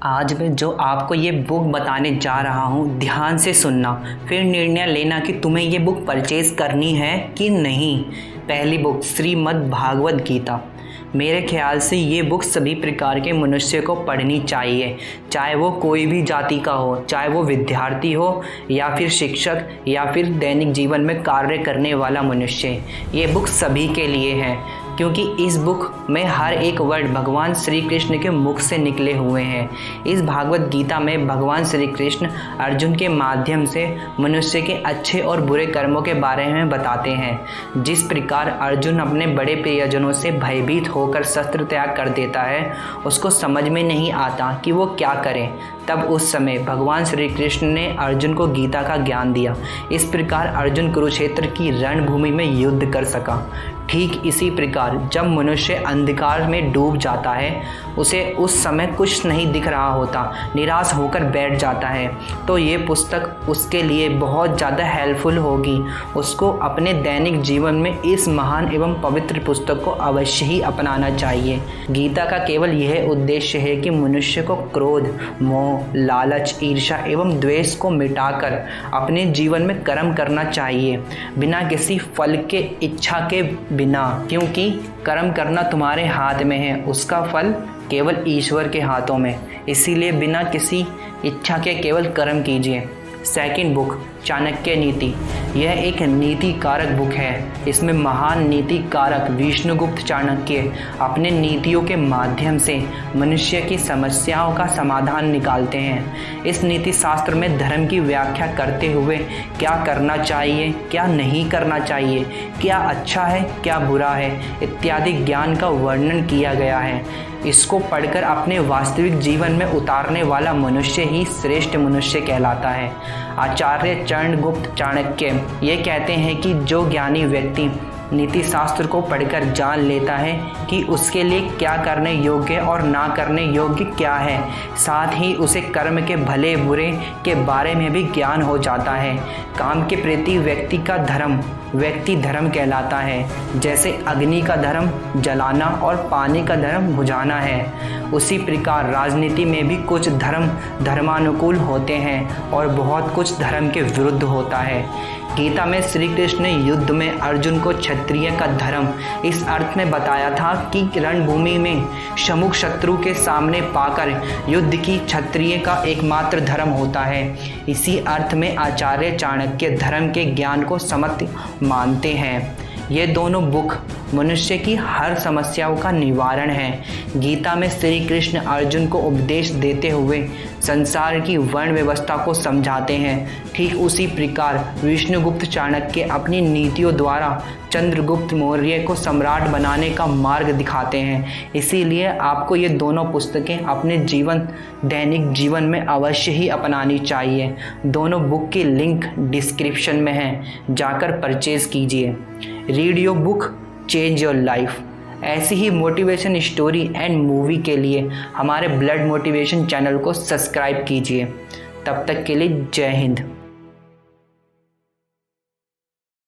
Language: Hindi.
आज मैं जो आपको ये बुक बताने जा रहा हूँ, ध्यान से सुनना, फिर निर्णय लेना कि तुम्हें ये बुक परचेज़ करनी है कि नहीं। पहली बुक श्रीमद् भागवत गीता। मेरे ख्याल से ये बुक सभी प्रकार के मनुष्य को पढ़नी चाहिए, चाहे वो कोई भी जाति का हो, चाहे वो विद्यार्थी हो या फिर शिक्षक या फिर दैनिक जीवन में कार्य करने वाला मनुष्य। ये बुक सभी के लिए है, क्योंकि इस बुक में हर एक वर्ड भगवान श्री कृष्ण के मुख से निकले हुए हैं। इस भागवत गीता में भगवान श्री कृष्ण अर्जुन के माध्यम से मनुष्य के अच्छे और बुरे कर्मों के बारे में बताते हैं। जिस प्रकार अर्जुन अपने बड़े प्रियजनों से भयभीत होकर शस्त्र त्याग कर देता है, उसको समझ में नहीं आता कि वो क्या करे, तब उस समय भगवान श्री कृष्ण ने अर्जुन को गीता का ज्ञान दिया। इस प्रकार अर्जुन कुरुक्षेत्र की रणभूमि में युद्ध कर सका। ठीक इसी प्रकार जब मनुष्य अंधकार में डूब जाता है, उसे उस समय कुछ नहीं दिख रहा होता, निराश होकर बैठ जाता है, तो ये पुस्तक उसके लिए बहुत ज़्यादा हेल्पफुल होगी। उसको अपने दैनिक जीवन में इस महान एवं पवित्र पुस्तक को अवश्य ही अपनाना चाहिए। गीता का केवल यह उद्देश्य है कि मनुष्य को क्रोध, मोह, लालच, ईर्ष्या एवं द्वेष को मिटाकर अपने जीवन में कर्म करना चाहिए, बिना किसी फल के इच्छा के बिना, क्योंकि कर्म करना तुम्हारे हाथ में है, उसका फल केवल ईश्वर के हाथों में। इसीलिए बिना किसी इच्छा के केवल कर्म कीजिए। सेकंड बुक चाणक्य नीति। यह एक नीति कारक बुक है। इसमें महान नीति कारक विष्णुगुप्त चाणक्य अपने नीतियों के माध्यम से मनुष्य की समस्याओं का समाधान निकालते हैं। इस नीति शास्त्र में धर्म की व्याख्या करते हुए क्या करना चाहिए, क्या नहीं करना चाहिए, क्या अच्छा है, क्या बुरा है, इत्यादि ज्ञान का वर्णन किया गया है। इसको पढ़कर अपने वास्तविक जीवन में उतारने वाला मनुष्य ही श्रेष्ठ मनुष्य कहलाता है। आचार्य चरणगुप्त चाणक्य ये कहते हैं कि जो ज्ञानी व्यक्ति नीति शास्त्र को पढ़कर जान लेता है कि उसके लिए क्या करने योग्य और ना करने योग्य क्या है, साथ ही उसे कर्म के भले बुरे के बारे में भी ज्ञान हो जाता है। काम के प्रति व्यक्ति का धर्म व्यक्ति धर्म कहलाता है। जैसे अग्नि का धर्म जलाना और पानी का धर्म बुझाना है, उसी प्रकार राजनीति में भी कुछ धर्म धर्मानुकूल होते हैं और बहुत कुछ धर्म के विरुद्ध होता है। गीता में श्री कृष्ण ने युद्ध में अर्जुन को क्षत्रिय का धर्म इस अर्थ में बताया था कि रणभूमि में सम्मुख शत्रु के सामने पाकर युद्ध की क्षत्रिय का एकमात्र धर्म होता है। इसी अर्थ में आचार्य चाणक्य धर्म के ज्ञान को समर्थ मानते हैं। ये दोनों बुक मनुष्य की हर समस्याओं का निवारण है। गीता में श्री कृष्ण अर्जुन को उपदेश देते हुए संसार की वर्ण व्यवस्था को समझाते हैं। ठीक उसी प्रकार विष्णुगुप्त चाणक्य अपनी नीतियों द्वारा चंद्रगुप्त मौर्य को सम्राट बनाने का मार्ग दिखाते हैं। इसीलिए आपको ये दोनों पुस्तकें अपने दैनिक जीवन में अवश्य ही अपनानी चाहिए। दोनों बुक की लिंक डिस्क्रिप्शन में है, जाकर परचेज कीजिए। Read your book, change your life. ऐसी ही मोटिवेशन स्टोरी एंड मूवी के लिए हमारे ब्लड मोटिवेशन चैनल को सब्सक्राइब कीजिए। तब तक के लिए जय हिंद।